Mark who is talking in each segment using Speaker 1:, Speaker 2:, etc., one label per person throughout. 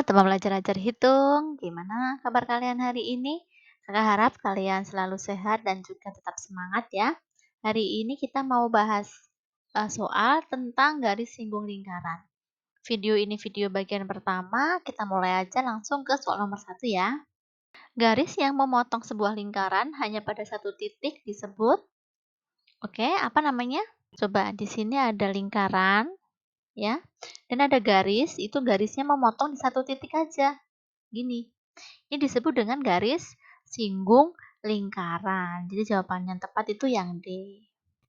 Speaker 1: teman belajar ajar hitung. Gimana kabar kalian hari ini? Kakak harap kalian selalu sehat dan juga tetap semangat ya. Hari ini kita mau bahas soal tentang garis singgung lingkaran. Video ini video bagian pertama, kita mulai aja langsung ke soal nomor 1 ya. Garis yang memotong sebuah lingkaran hanya pada satu titik disebut, oke, apa namanya? Coba di sini ada lingkaran, ya, dan ada garis, itu garisnya memotong di satu titik aja. Gini, ini disebut dengan garis singgung lingkaran. Jadi jawaban yang tepat itu yang D.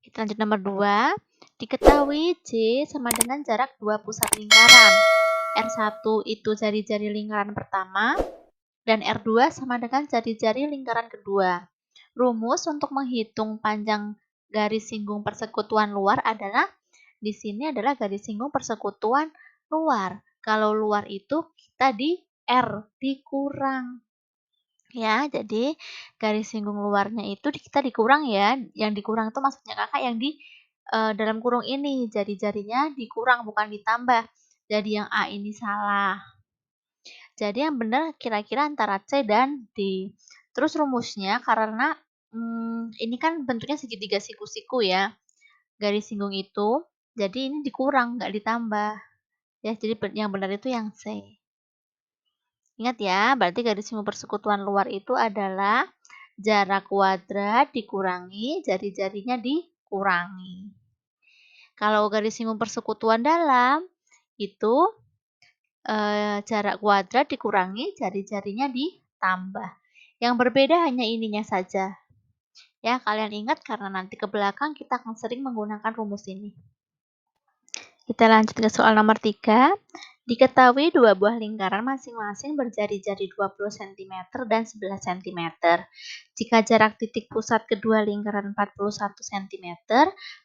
Speaker 1: Kita lanjut nomor 2. Diketahui J sama dengan jarak dua pusat lingkaran. R1 itu jari-jari lingkaran pertama, dan R2 sama dengan jari-jari lingkaran kedua. Rumus untuk menghitung panjang garis singgung persekutuan luar adalah, di sini adalah garis singgung persekutuan luar. Kalau luar itu kita di R, dikurang. Ya, jadi garis singgung luarnya itu kita dikurang ya. Yang dikurang itu maksudnya kakak yang di dalam kurung ini. Jari-jarinya dikurang bukan ditambah. Jadi yang A ini salah. Jadi yang benar kira-kira antara C dan D. Terus rumusnya karena ini kan bentuknya segitiga siku-siku ya. Garis singgung itu. Jadi ini dikurang, nggak ditambah. Ya, jadi yang benar itu yang C. Ingat ya, berarti garis singgung persekutuan luar itu adalah jarak kuadrat dikurangi, jari-jarinya dikurangi. Kalau garis singgung persekutuan dalam, itu jarak kuadrat dikurangi, jari-jarinya ditambah. Yang berbeda hanya ininya saja. Ya, kalian ingat karena nanti ke belakang kita akan sering menggunakan rumus ini. Kita lanjut ke soal nomor 3. Diketahui dua buah lingkaran masing-masing berjari-jari 20 cm dan 11 cm. Jika jarak titik pusat kedua lingkaran 41 cm,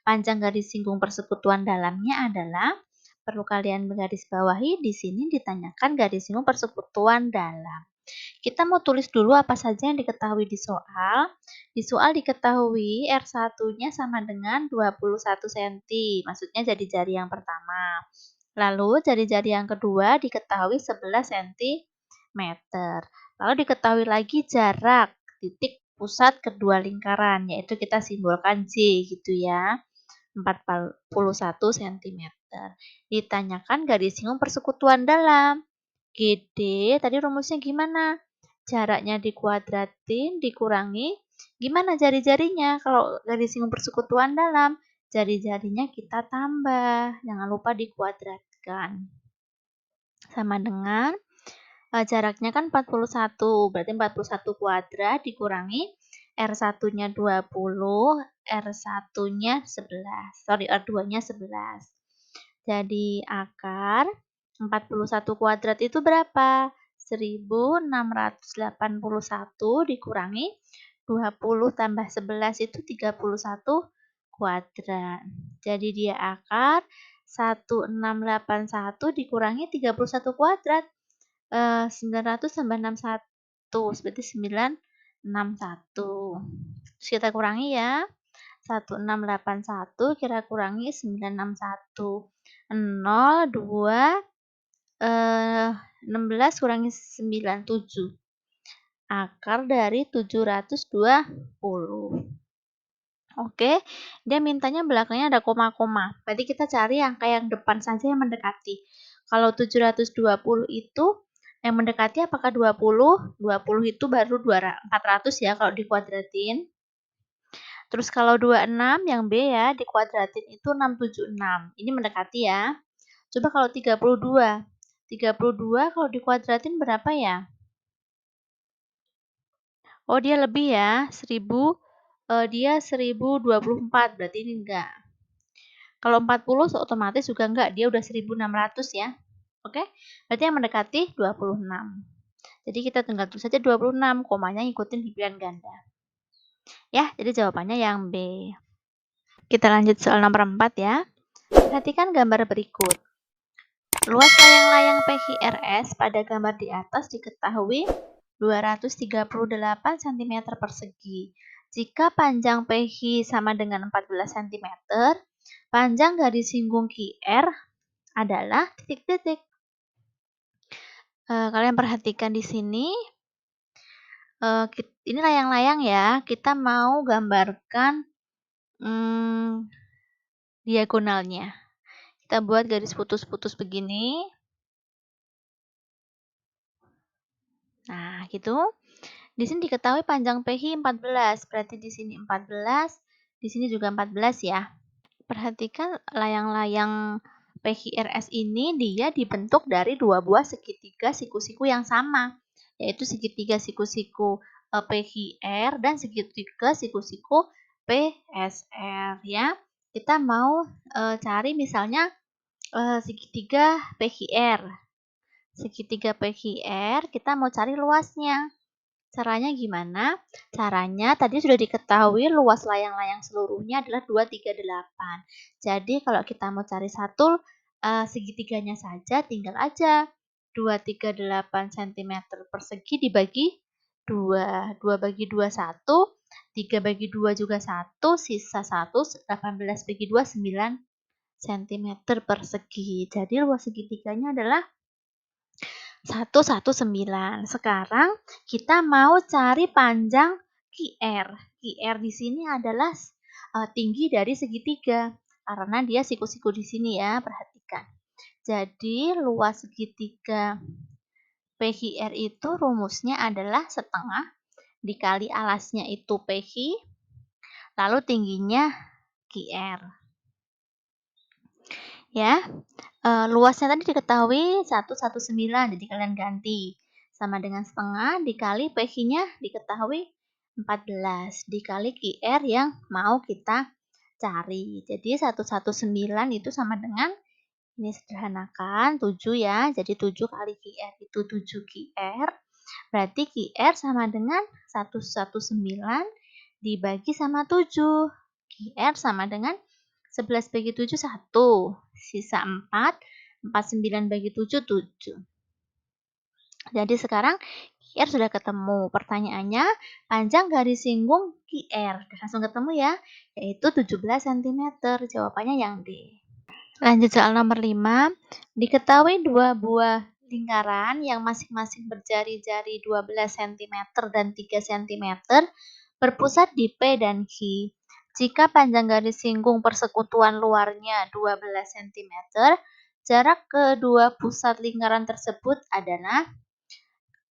Speaker 1: panjang garis singgung persekutuan dalamnya adalah, perlu kalian menggaris bawahi, di sini ditanyakan garis singgung persekutuan dalam. Kita mau tulis dulu apa saja yang diketahui di soal. Di soal diketahui R1-nya sama dengan 21 cm, maksudnya jari-jari yang pertama. Lalu jari-jari yang kedua diketahui 11 cm. Lalu diketahui lagi jarak titik pusat kedua lingkaran, yaitu kita simbolkan J gitu ya. 41 cm. Ditanyakan garis singgung persekutuan dalam. GD, tadi rumusnya gimana? Jaraknya dikuadratin, dikurangi. Gimana jari-jarinya? Kalau garis singgung persekutuan dalam, jari-jarinya kita tambah. Jangan lupa dikuadratkan. Sama dengan jaraknya kan 41, berarti 41 kuadrat dikurangi R1-nya 20, R1-nya 11. Sorry, R2-nya 11. Jadi akar 41 kuadrat itu berapa? 1681 dikurangi 20 tambah 11 itu 31 kuadrat. Jadi dia akar 1681 dikurangi 31 kuadrat. 900 tambah 61, berarti 961. Terus kita kurangi ya. 1681 kita kurangi 961. 0, 2, 16 kurangi 9, 7. Akar dari 720. Oke, dia mintanya belakangnya ada koma-koma. Berarti kita cari angka yang depan saja yang mendekati. Kalau 720 itu yang mendekati apakah 20? 20 itu baru 400 ya kalau dikuadratin. Terus kalau 26 yang B ya, dikuadratin itu 676. Ini mendekati ya. Coba kalau 32. 32 kalau dikuadratin berapa ya? Oh, dia lebih ya. 1024, berarti ini enggak. Kalau 40 otomatis juga enggak, dia udah 1600 ya. Oke, berarti yang mendekati 26. Jadi kita tinggal tulis saja 26, komanya ngikutin pilihan ganda. Ya, jadi jawabannya yang B. Kita lanjut soal nomor 4 ya. Perhatikan gambar berikut. Luas layang-layang PQRS pada gambar di atas diketahui 238 cm persegi. Jika panjang PQ sama dengan 14 cm, panjang garis singgung QR adalah titik-titik. Kalian perhatikan di sini, ini layang-layang ya, kita mau gambarkan, mmm, diagonalnya. Kita buat garis putus-putus begini. Nah, gitu. Di sini diketahui panjang PH 14, berarti di sini 14, di sini juga 14 ya. Perhatikan layang-layang PHRS ini dia dibentuk dari dua buah segitiga siku-siku yang sama, yaitu segitiga siku-siku PHR dan segitiga siku-siku PSR ya. Kita mau cari misalnya segitiga PHR. Segitiga PHR kita mau cari luasnya. Caranya gimana? Caranya tadi sudah diketahui luas layang-layang seluruhnya adalah 238. Jadi kalau kita mau cari satu segitiganya saja, tinggal aja 238 cm persegi dibagi 2. 2 bagi 2, 1. 3 bagi 2 juga 1. Sisa 1, 18 bagi 2, 9 cm persegi. Jadi luas segitiganya adalah 119. Sekarang kita mau cari panjang QR. QR di sini adalah tinggi dari segitiga karena dia siku-siku di sini ya, perhatikan. Jadi luas segitiga PQR itu rumusnya adalah setengah dikali alasnya itu PQ, lalu tingginya QR. Ya, luasnya tadi diketahui 119, jadi kalian ganti. Sama dengan setengah dikali PQ-nya diketahui 14, dikali QR yang mau kita cari. Jadi 119 itu sama dengan, ini sederhanakan, 7 ya. Jadi 7 kali QR itu 7 QR. Berarti QR sama dengan 119 dibagi sama 7. QR sama dengan 11 bagi 7, 1. Sisa 4. 49 bagi 7, 7. Jadi sekarang QR sudah ketemu. Pertanyaannya, panjang garis singgung QR. Langsung ketemu ya, yaitu 17 cm. Jawabannya yang D. Lanjut soal nomor 5. Diketahui dua buah lingkaran yang masing-masing berjari-jari 12 cm dan 3 cm berpusat di P dan Q. Jika panjang garis singgung persekutuan luarnya 12 cm, jarak kedua pusat lingkaran tersebut adalah,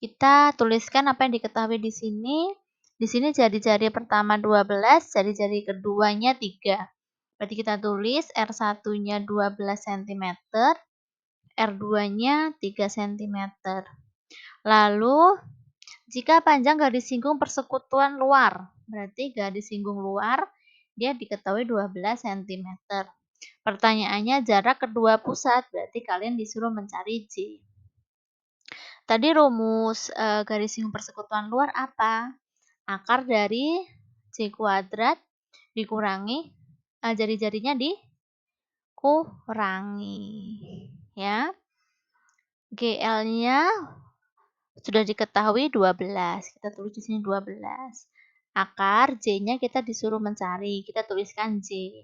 Speaker 1: kita tuliskan apa yang diketahui di sini. Di sini jari-jari pertama 12, jari-jari keduanya 3. Berarti kita tulis R1-nya 12 cm, R2-nya 3 cm. Lalu, jika panjang garis singgung persekutuan luar, berarti garis singgung luar, dia diketahui 12 cm. Pertanyaannya jarak kedua pusat, berarti kalian disuruh mencari J. Tadi rumus garis singgung persekutuan luar apa? Akar dari J kuadrat dikurangi, jari-jarinya dikurangi. Ya. GL-nya sudah diketahui 12. Kita tulis di sini 12. Akar J-nya kita disuruh mencari. Kita tuliskan J.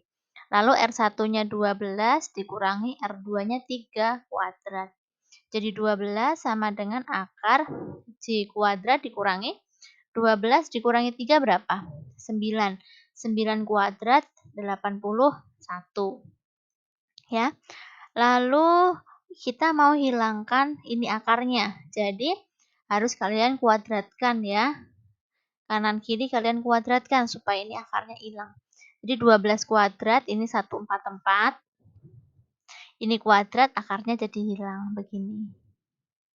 Speaker 1: Lalu R1-nya 12 dikurangi R2-nya 3 kuadrat. Jadi 12 sama dengan akar J kuadrat dikurangi 12 dikurangi 3 berapa? 9. 9 kuadrat 81. Ya. Lalu kita mau hilangkan ini akarnya. Jadi harus kalian kuadratkan ya. Kanan kiri kalian kuadratkan supaya ini akarnya hilang. Jadi 12 kuadrat ini 144. Ini kuadrat akarnya jadi hilang begini.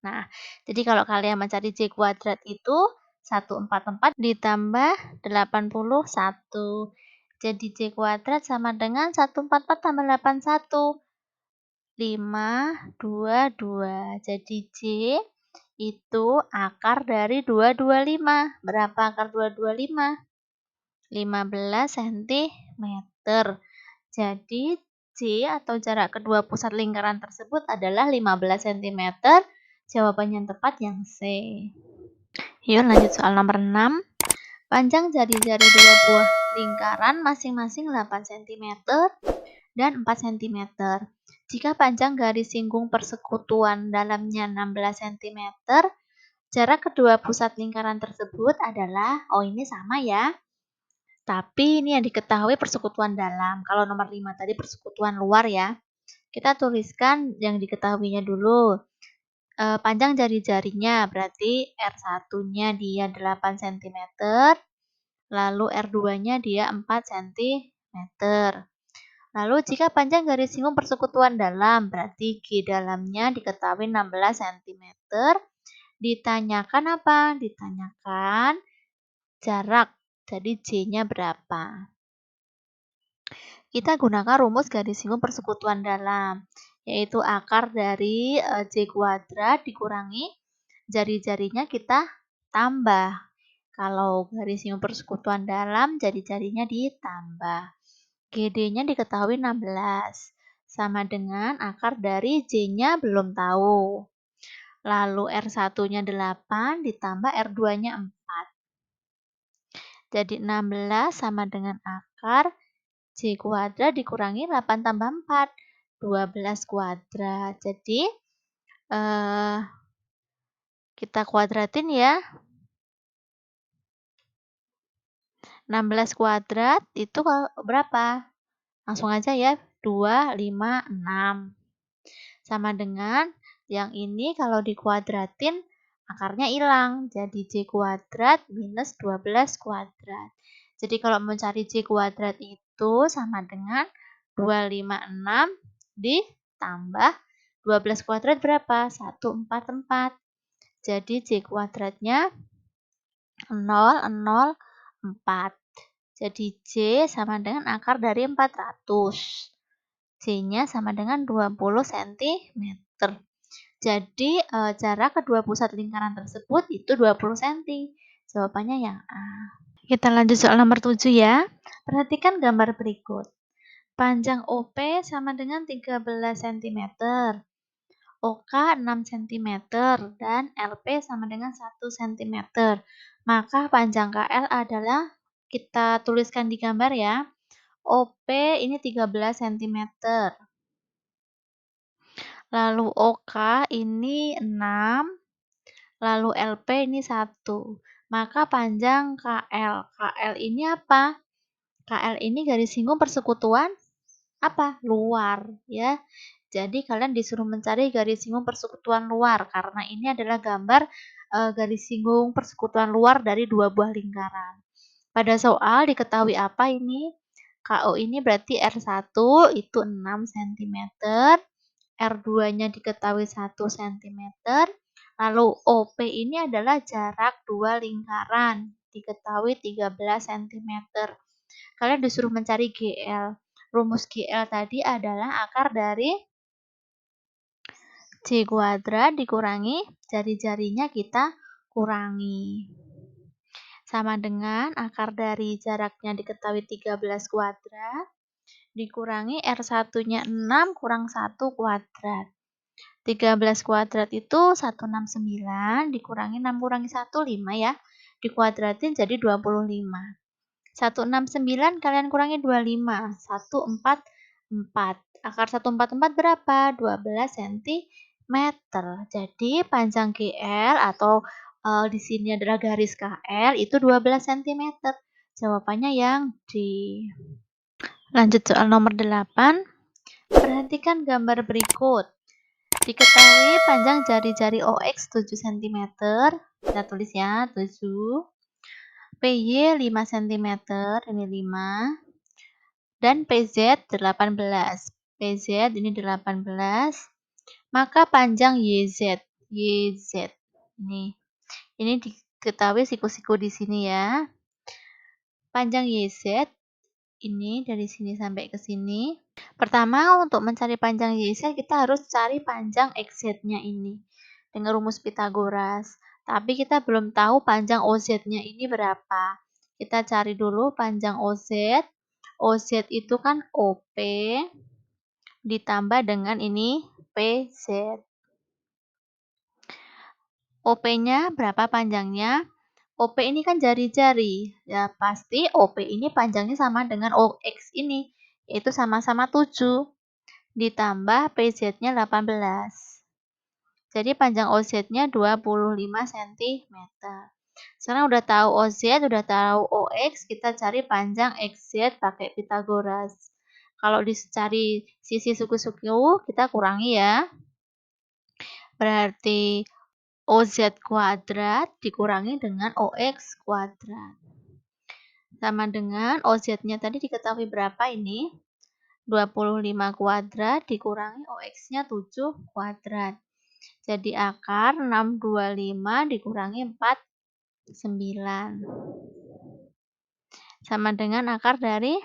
Speaker 1: Nah, jadi kalau kalian mencari J kuadrat itu 144 ditambah 81. Jadi J kuadrat sama dengan 144 tambah 81. 522. Jadi J itu akar dari 225. Berapa akar 225? 15 cm. Jadi J atau jarak kedua pusat lingkaran tersebut adalah 15 cm. Jawaban yang tepat yang C. Yuk lanjut soal nomor 6. Panjang jari-jari dua buah lingkaran masing-masing 8 cm dan 4 cm. Jika panjang garis singgung persekutuan dalamnya 16 cm, jarak kedua pusat lingkaran tersebut adalah, ini sama ya. Tapi ini yang diketahui persekutuan dalam. Kalau nomor 5 tadi persekutuan luar ya. Kita tuliskan yang diketahuinya dulu. Panjang jari-jarinya berarti R1-nya dia 8 cm, lalu R2-nya dia 4 cm. Lalu jika panjang garis singgung persekutuan dalam, berarti G dalamnya diketahui 16 cm. Ditanyakan apa? Ditanyakan jarak. Jadi J-nya berapa? Kita gunakan rumus garis singgung persekutuan dalam, yaitu akar dari J kuadrat dikurangi jari-jarinya kita tambah. Kalau garis singgung persekutuan dalam, jari-jarinya ditambah. GD-nya diketahui 16, sama dengan akar dari J-nya belum tahu. Lalu R1-nya 8 ditambah R2-nya 4. Jadi 16 sama dengan akar J kuadrat dikurangi 8 tambah 4, 12 kuadrat. Jadi kita kuadratin ya. 16 kuadrat itu berapa? Langsung aja ya, 2, 5, 6. Sama dengan yang ini kalau dikuadratin akarnya hilang. Jadi J kuadrat minus 12 kuadrat. Jadi kalau mencari J kuadrat itu sama dengan 256 ditambah 12 kuadrat berapa? 144. Jadi J kuadratnya 004. Jadi J sama dengan akar dari 400. J-nya sama dengan 20 cm. Jadi jarak kedua pusat lingkaran tersebut itu 20 cm. Jawabannya yang A. Kita lanjut soal nomor 7 ya. Perhatikan gambar berikut. Panjang OP sama dengan 13 cm. OK 6 cm dan LP sama dengan 1 cm. Maka panjang KL adalah, kita tuliskan di gambar ya. OP ini 13 cm. Lalu OK ini 6. Lalu LP ini 1. Maka panjang KL. KL ini apa? KL ini garis singgung persekutuan apa? Luar ya. Jadi kalian disuruh mencari garis singgung persekutuan luar karena ini adalah gambar garis singgung persekutuan luar dari dua buah lingkaran. Pada soal diketahui apa ini? KO ini berarti R1 itu 6 cm, R2-nya diketahui 1 cm, lalu OP ini adalah jarak dua lingkaran, diketahui 13 cm. Kalian disuruh mencari GL. Rumus GL tadi adalah akar dari J kuadrat dikurangi jari-jarinya kita kurangi. Sama dengan akar dari jaraknya diketahui 13 kuadrat dikurangi R1-nya 6 kurang 1 kuadrat. 13 kuadrat itu 169 dikurangi 6 kurangi 1, 5 ya. Dikuadratin jadi 25. 169 kalian kurangi 25, 144. Akar 144 berapa? 12 cm. Jadi panjang GL atau di sini adalah garis KL itu 12 cm. Jawabannya yang D. Lanjut soal nomor 8. Perhatikan gambar berikut. Diketahui panjang jari-jari OX 7 cm. Kita tulis ya, 7. PY 5 cm, ini 5. Dan PZ 18. PZ ini 18. Maka panjang YZ. YZ. Ini diketahui siku-siku di sini ya. Panjang YZ ini dari sini sampai ke sini. Pertama, untuk mencari panjang YZ kita harus cari panjang XZ-nya ini dengan rumus Pitagoras. Tapi kita belum tahu panjang OZ-nya ini berapa. Kita cari dulu panjang OZ. OZ itu kan OP ditambah dengan ini PZ. OP-nya berapa panjangnya? OP ini kan jari-jari. Ya pasti OP ini panjangnya sama dengan OX ini. itu sama-sama 7, ditambah PZ-nya 18. Jadi panjang OZ-nya 25 cm. Sekarang udah tahu OZ, udah tahu OX, kita cari panjang XZ pakai Pitagoras. Kalau dicari sisi suku-suku, kita kurangi ya. Berarti OZ kuadrat dikurangi dengan OX kuadrat. Sama dengan OZ-nya tadi diketahui berapa ini? 25 kuadrat dikurangi OX-nya 7 kuadrat. Jadi akar 625 dikurangi 49. Sama dengan akar dari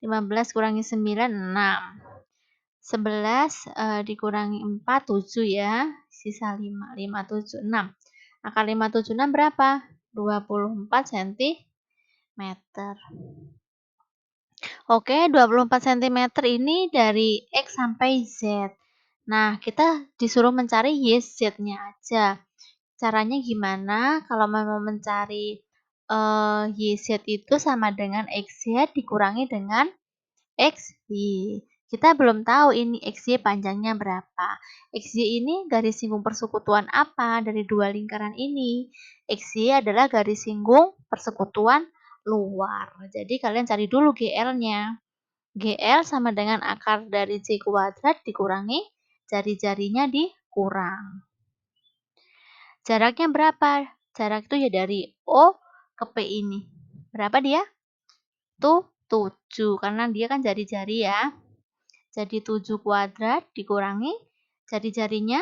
Speaker 1: 15 kurangi 9, 6. 11 dikurangi 4, 7 ya. Sisa 5, 5, 7, 6. Akar 5, 7, 6 berapa? 24 cm. Oke, 24 cm ini dari X sampai Z. Nah, kita disuruh mencari YZ-nya aja. Caranya gimana? Kalau mau mencari YZ itu sama dengan XZ dikurangi dengan XY. Kita belum tahu ini XY panjangnya berapa. XY ini garis singgung persekutuan apa dari dua lingkaran ini? XY adalah garis singgung persekutuan luar. Jadi kalian cari dulu GL-nya. GL sama dengan akar dari C kuadrat dikurangi jari-jarinya dikurang. Jaraknya berapa? Jarak itu ya dari O ke P ini. Berapa dia? Tuh 7, karena dia kan jari-jari ya. Jadi 7 kuadrat dikurangi jari-jarinya.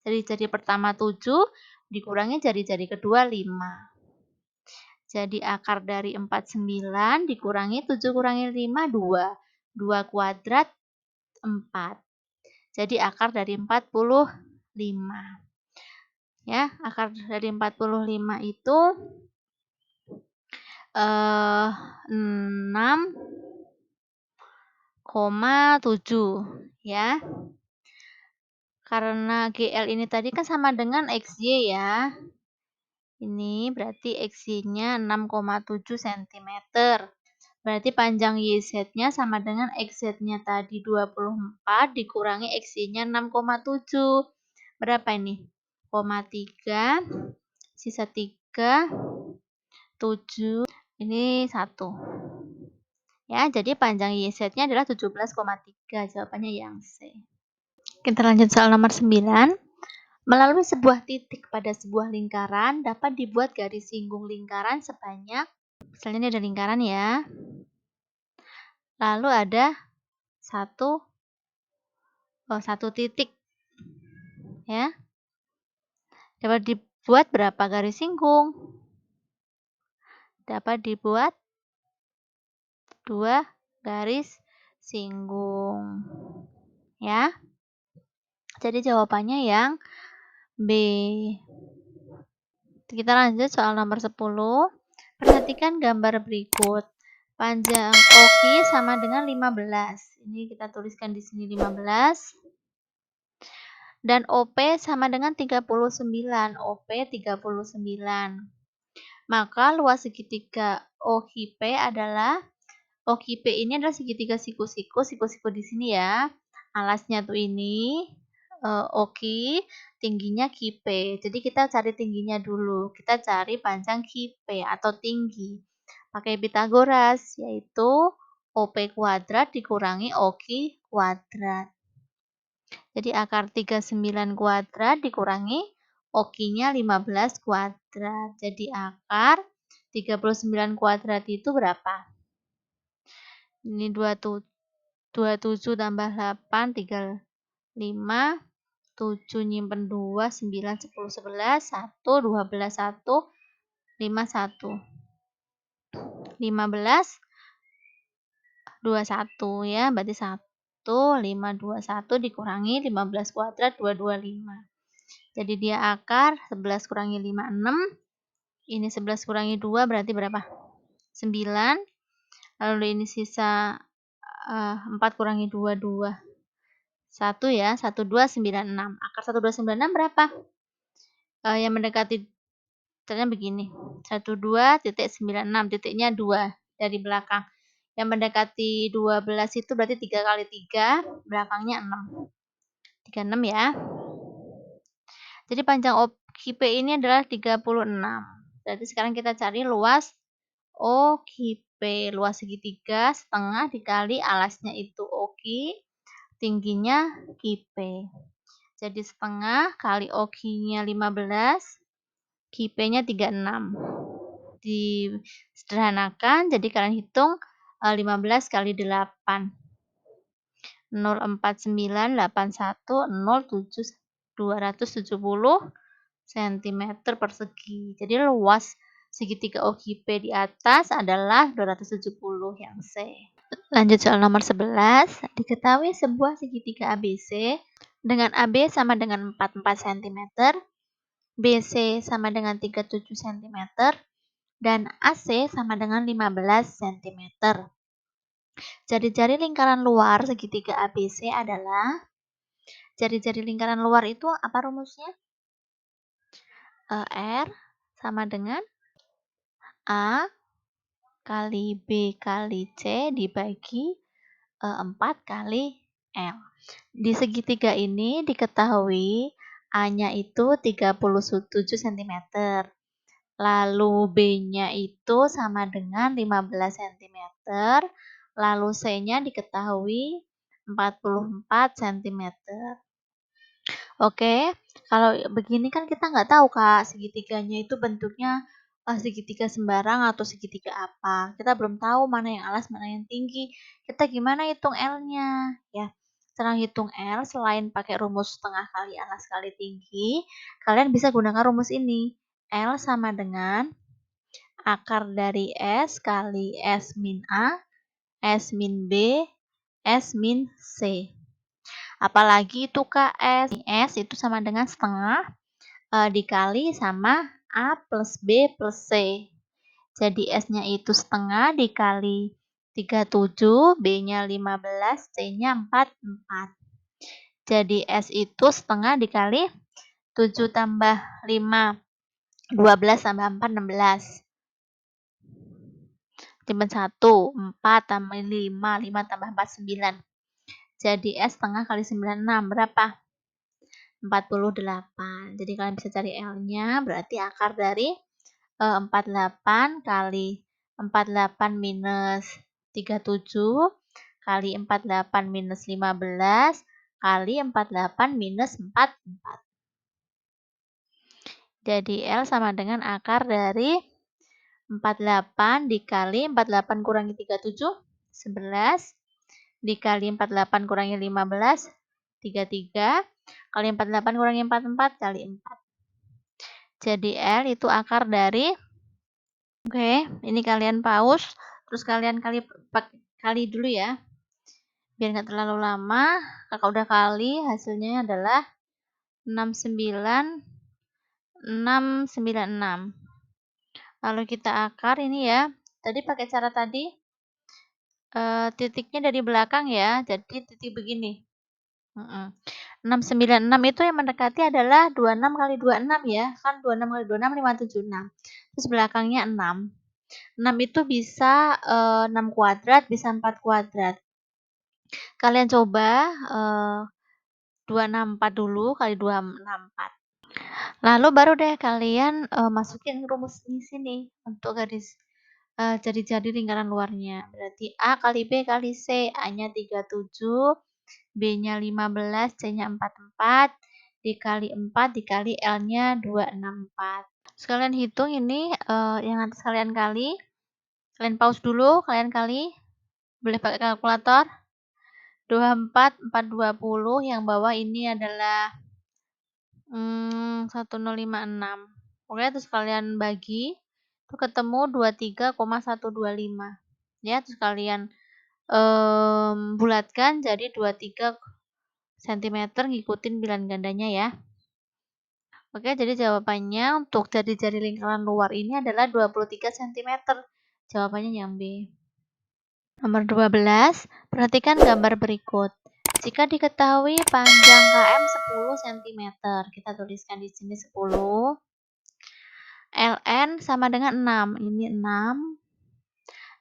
Speaker 1: Jari-jari pertama 7 dikurangi jari-jari kedua 5. Jadi akar dari 49 dikurangi 7 kurangi 5, 2. 2 kuadrat 4. Jadi akar dari 45. Ya, akar dari 45 itu 6,7 ya. Karena GL ini tadi kan sama dengan XY ya. Ini berarti XY-nya 6,7 cm. Berarti panjang YZ-nya sama dengan XZ-nya tadi 24 dikurangi XY-nya 6,7. Berapa ini? 0,3, sisa 3, 7, ini 1. Ya, jadi panjang YZ-nya adalah 17,3. Jawabannya yang C. Kita lanjut soal nomor 9. Melalui sebuah titik pada sebuah lingkaran dapat dibuat garis singgung lingkaran sebanyak, misalnya ini ada lingkaran ya. Lalu ada satu titik ya. Dapat dibuat berapa garis singgung? Dapat dibuat 2 garis singgung. Ya. Jadi jawabannya yang B. Kita lanjut soal nomor 10. Perhatikan gambar berikut. Panjang OQ sama dengan 15. Ini kita tuliskan di sini 15. Dan OP sama dengan 39. OP 39. Maka luas segitiga OQP adalah, OQP ini adalah segitiga siku-siku di sini ya. Alasnya tuh ini OQ, tingginya QP. Jadi kita cari tingginya dulu. Kita cari panjang QP atau tinggi. Pakai Pitagoras, yaitu OP kuadrat dikurangi OQ kuadrat. Jadi akar 39 kuadrat dikurangi OQ-nya 15 kuadrat. Jadi akar 39 kuadrat itu berapa? Ini 27 tambah 8, 35. 7 nyimpen 2, 9, 10, 11, 1, 12, 1, 5, 1. 15, 21 ya, berarti 1, 5, 2, 1 dikurangi 15 kuadrat, 225. Jadi dia akar 11 kurangi 5, 6. Ini 11 kurangi 2 berarti berapa? 9. Lalu ini sisa 4 kurangi 2, 2. 1 ya, 1, 2, 9, 6. Akar 1, 2, 9, 6 berapa? Yang mendekati caranya begini. 12.96, titiknya 2 dari belakang. yang mendekati 12 itu berarti 3 kali 3, belakangnya 6. 36 ya. Jadi panjang OQP ini adalah 36. Berarti sekarang kita cari luas OQP. Luas segitiga setengah dikali alasnya itu OQ, tingginya QP. Jadi setengah kali OQ-nya 15, QP-nya 36. Disederhanakan, jadi kalian hitung 15 kali 8. 0498107 cm persegi. Jadi luas segitiga OQP di atas adalah 270 yang C. Lanjut soal nomor 11. Diketahui sebuah segitiga ABC dengan AB sama dengan 44 cm, BC sama dengan 37 cm, dan AC sama dengan 15 cm. Jari-jari lingkaran luar segitiga ABC adalah, jari-jari lingkaran luar itu apa rumusnya? R sama dengan A kali B kali C dibagi 4 kali L. Di segitiga ini diketahui A-nya itu 37 cm. Lalu B-nya itu sama dengan 15 cm. Lalu C-nya diketahui 44 cm. Oke, kalau begini kan kita nggak tahu Kak, segitiganya itu bentuknya segitiga sembarang atau segitiga apa. Kita belum tahu mana yang alas, mana yang tinggi. Kita gimana hitung L-nya? Ya, cara hitung L selain pakai rumus setengah kali alas kali tinggi, kalian bisa gunakan rumus ini. L sama dengan akar dari S kali S min A, S min B, S min C. Apalagi itu KS. S itu sama dengan setengah dikali sama A plus B plus C. Jadi S-nya itu setengah dikali 37, B-nya 15, C-nya 44. Jadi S itu setengah dikali 7 tambah 5, 12 tambah 4, 16. Timbang 1, 4 tambah 5, 5 tambah 4, 9. Jadi S setengah kali 96, berapa? 48. Jadi kalian bisa cari L-nya, berarti akar dari 48 kali 48 minus 37 kali 48 minus 15 kali 48 minus 44. Jadi L sama dengan akar dari 48 dikali 48 kurangi 37, 11. Dikali 48 kurangi 15, 33. Kali 48 kurangi 44 kali 4. Jadi L itu akar dari, oke, ini kalian pause, terus kalian kali dulu ya. Biar nggak terlalu lama, kakak udah kali, hasilnya adalah 696. Lalu kita akar ini ya. Tadi pakai cara tadi, titiknya dari belakang ya, jadi titik begini. 696 itu yang mendekati adalah 26 kali 26 ya. Kan 26 kali 26, 576. Terus belakangnya 6. 6 itu bisa 6 kuadrat, bisa 4 kuadrat. Kalian coba 264 dulu kali 264. Lalu baru deh kalian masukin rumus di sini untuk garis jari-jari lingkaran luarnya. Berarti A kali B kali C, A-nya 37, B-nya 15, C-nya 44, dikali 4 dikali L-nya 264. Sekalian hitung ini yang atas kalian kali. Kalian pause dulu, kalian kali. Boleh pakai kalkulator. 24, 420, yang bawah ini adalah 1056. Oke, terus kalian bagi, itu ketemu 23,125. Ya, terus kalian bulatkan jadi 23 cm, ngikutin bilangan gandanya ya. Oke, jadi jawabannya untuk jari-jari lingkaran luar ini adalah 23 cm. Jawabannya yang B. Nomor 12, perhatikan gambar berikut. Jika diketahui panjang KM 10 cm, kita tuliskan di sini 10. LN sama dengan 6. Ini 6.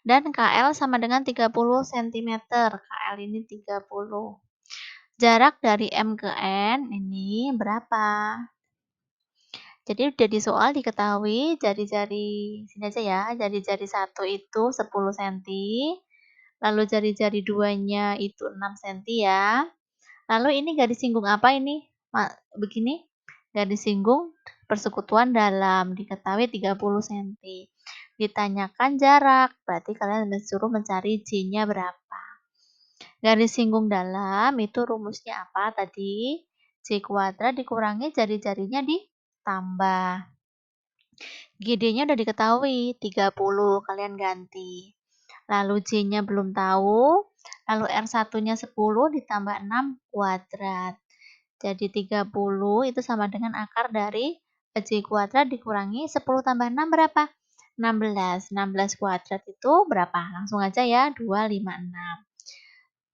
Speaker 1: Dan KL sama dengan 30 cm. KL ini 30. Jarak dari M ke N ini berapa? Jadi udah di soal diketahui jari-jari sini aja ya, jari-jari 1 itu 10 cm, lalu jari-jari 2-nya itu 6 cm ya. Lalu ini garis singgung apa ini? Begini, garis singgung persekutuan dalam, diketahui 30 cm. Ditanyakan jarak, berarti kalian disuruh mencari J-nya berapa. Garis singgung dalam itu rumusnya apa tadi? J kuadrat dikurangi jari-jarinya ditambah. GD-nya udah diketahui, 30, kalian ganti. Lalu J-nya belum tahu, lalu R1-nya 10 ditambah 6 kuadrat. Jadi 30 itu sama dengan akar dari J kuadrat dikurangi 10 tambah 6 berapa? 16. 16 kuadrat itu berapa? Langsung aja ya, 256.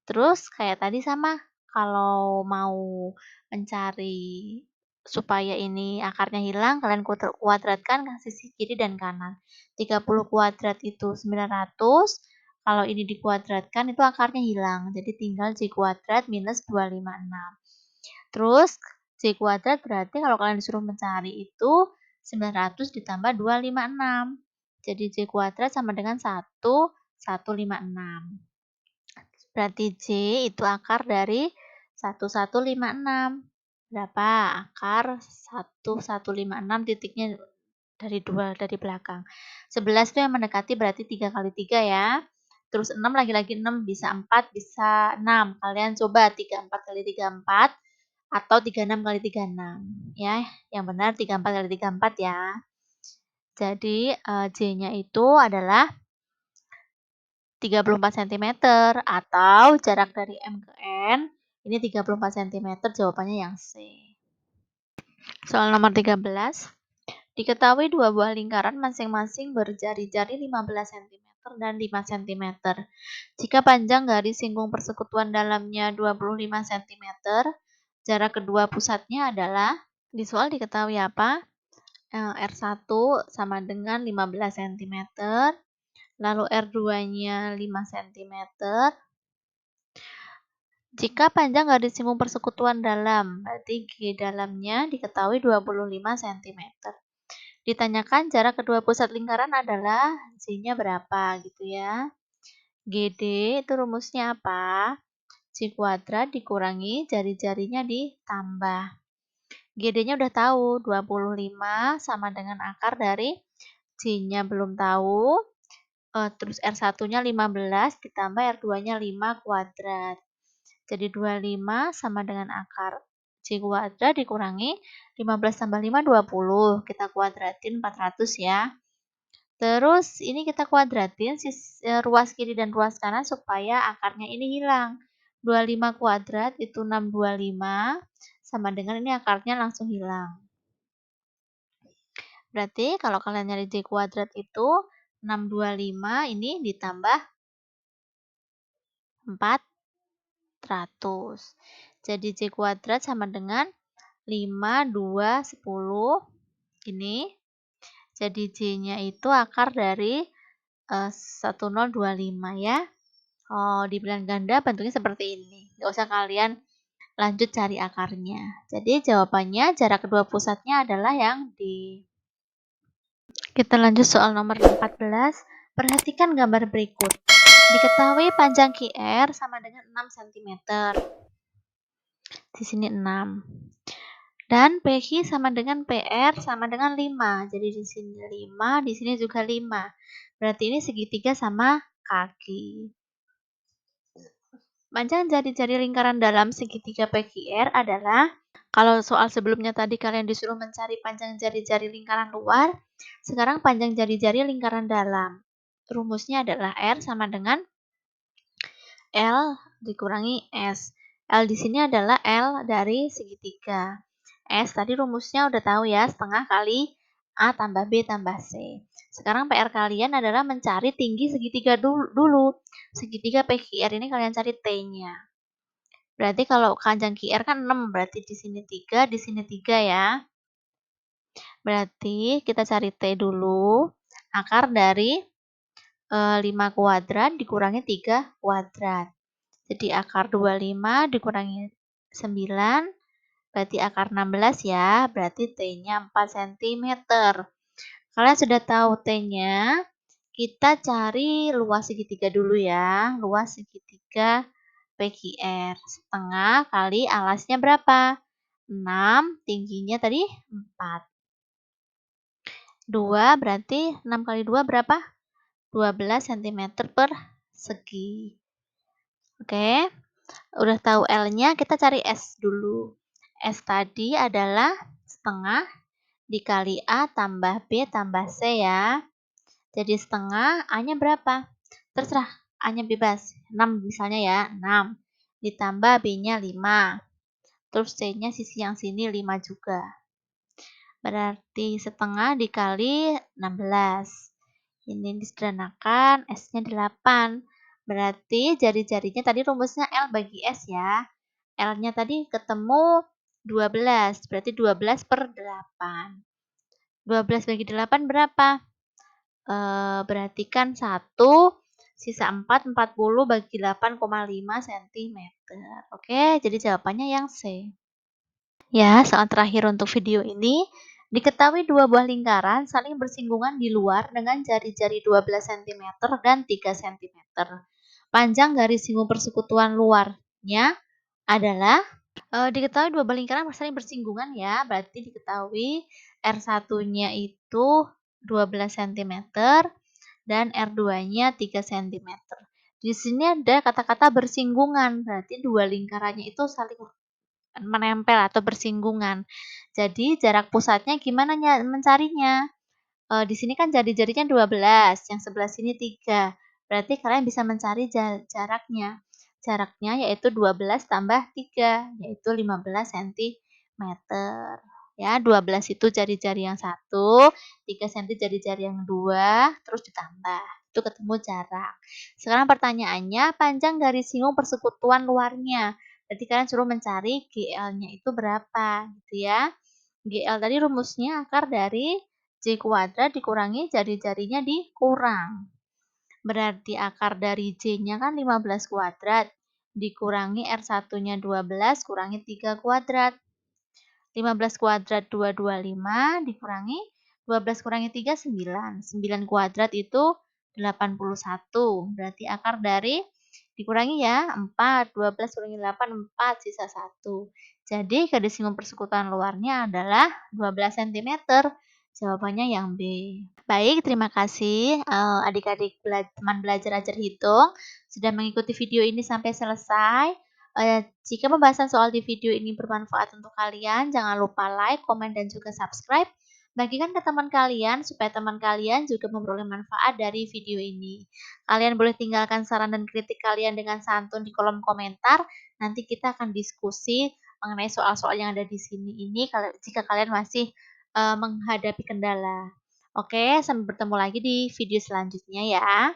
Speaker 1: Terus kayak tadi sama, kalau mau mencari supaya ini akarnya hilang, kalian kuadratkan sisi kiri dan kanan. 30 kuadrat itu 900, kalau ini dikuadratkan itu akarnya hilang. Jadi tinggal J kuadrat minus 256. Terus J kuadrat berarti kalau kalian disuruh mencari itu 900 ditambah 256. Jadi J kuadrat sama dengan 1156. Berarti J itu akar dari 1156. Berapa? Akar 1156 titiknya dari 2 dari belakang. 11 itu yang mendekati berarti 3 kali 3 ya. Terus 6 lagi-lagi 6 bisa 4 bisa 6. Kalian coba 34 kali 34 atau 36 kali 36 ya. Yang benar 34 kali 34 ya. Jadi J-nya itu adalah 34 cm atau jarak dari M ke N ini 34 cm, jawabannya yang C. Soal nomor 13. Diketahui dua buah lingkaran masing-masing berjari-jari 15 cm dan 5 cm. Jika panjang garis singgung persekutuan dalamnya 25 cm, jarak kedua pusatnya adalah, di soal diketahui apa? R1 sama dengan 15 cm, lalu R2-nya 5 cm. Jika panjang garis singgung persekutuan dalam, berarti G dalamnya diketahui 25 cm. Ditanyakan jarak kedua pusat lingkaran adalah J-nya berapa gitu ya. GD itu rumusnya apa? J kuadrat dikurangi jari-jarinya ditambah. GD-nya udah tahu, 25 sama dengan akar dari J-nya belum tahu, terus R1-nya 15 ditambah R2-nya 5 kuadrat. Jadi 25 sama dengan akar J kuadrat dikurangi 15 tambah 5, 20. Kita kuadratin 400 ya. Terus ini kita kuadratin ruas kiri dan ruas kanan supaya akarnya ini hilang. 25 kuadrat itu 625 sama dengan ini akarnya langsung hilang. Berarti kalau kalian nyari J kuadrat itu 625 ini ditambah 400. Jadi J kuadrat sama dengan 5, 2, 10. Ini. Jadi J-nya itu akar dari 1025 ya. Oh, di pilihan ganda bentuknya seperti ini. Nggak usah kalian lanjut cari akarnya. Jadi jawabannya jarak kedua pusatnya adalah yang D. Kita lanjut soal nomor 14. Perhatikan gambar berikut. Diketahui panjang QR sama dengan 6 cm. Di sini 6. Dan PQ sama dengan PR sama dengan 5. Jadi di sini 5, di sini juga 5. Berarti ini segitiga sama kaki. Panjang jari-jari lingkaran dalam segitiga PQR adalah, kalau soal sebelumnya tadi kalian disuruh mencari panjang jari-jari lingkaran luar, sekarang panjang jari-jari lingkaran dalam. Rumusnya adalah R sama dengan L dikurangi S. L di sini adalah L dari segitiga. S tadi rumusnya udah tahu ya, setengah kali A tambah B tambah C. Sekarang PR kalian adalah mencari tinggi segitiga dulu. Segitiga PQR ini kalian cari T-nya. Berarti kalau panjang QR kan 6, berarti di sini 3, di sini 3 ya. Berarti kita cari T dulu. Akar dari 5 kuadrat dikurangi 3 kuadrat. Jadi akar 25 dikurangi 9, berarti akar 16 ya, berarti T-nya 4 cm. Kalian sudah tahu T-nya, kita cari luas segitiga dulu ya. Luas segitiga PQR. Setengah kali alasnya berapa? 6, tingginya tadi 4. 2 berarti 6 kali 2 berapa? 12 cm persegi. Oke, udah tahu L-nya, kita cari S dulu. S tadi adalah setengah dikali A tambah B tambah C ya. Jadi setengah, A-nya berapa? Terserah, A-nya bebas. 6 misalnya ya, 6. Ditambah B-nya 5. Terus C-nya sisi yang sini 5 juga. Berarti setengah dikali 16. Ini disederhanakan, S-nya 8. Berarti jari-jarinya tadi rumusnya L bagi S ya. L-nya tadi ketemu 12. Berarti 12 per 8. 12 bagi 8 berapa? Berarti kan 1, sisa 4, 40 bagi 8,5 cm. Oke, jadi jawabannya yang C. Ya, soal terakhir untuk video ini. Diketahui dua buah lingkaran saling bersinggungan di luar dengan jari-jari 12 cm dan 3 cm. Panjang garis singgung persekutuan luarnya adalah diketahui dua buah lingkaran saling bersinggungan ya, berarti diketahui R1-nya itu 12 cm dan R2-nya 3 cm. Di sini ada kata-kata bersinggungan, berarti dua lingkarannya itu saling menempel atau bersinggungan. Jadi jarak pusatnya gimana mencarinya? Di sini kan jari-jarinya 12, yang sebelah sini 3. Berarti kalian bisa mencari jaraknya. Jaraknya yaitu 12 tambah 3, yaitu 15 cm. Ya, 12 itu jari-jari yang satu, 3 cm jari-jari yang dua, terus ditambah. Itu ketemu jarak. Sekarang pertanyaannya, panjang garis singgung persekutuan luarnya. Berarti kalian suruh mencari GL-nya itu berapa, gitu ya. GL tadi rumusnya akar dari J kuadrat dikurangi jari-jarinya dikurang. Berarti akar dari J-nya kan 15 kuadrat. Dikurangi R1-nya 12, kurangi 3 kuadrat. 15 kuadrat 225 dikurangi 12 kurangi 3, 9. 9 kuadrat itu 81. Berarti akar dari dikurangi ya 4. 12 kurangi 8, 4. Sisa 1. Jadi garis singgung persekutuan luarnya adalah 12 cm. Jawabannya yang B. Baik, terima kasih adik-adik teman belajar ajar hitung sudah mengikuti video ini sampai selesai. Jika pembahasan soal di video ini bermanfaat untuk kalian, jangan lupa like, komen, dan juga subscribe. Bagikan ke teman kalian supaya teman kalian juga memperoleh manfaat dari video ini. Kalian boleh tinggalkan saran dan kritik kalian dengan santun di kolom komentar. Nanti kita akan diskusi mengenai soal-soal yang ada di sini ini jika kalian masih menghadapi kendala. Oke, sampai bertemu lagi di video selanjutnya ya.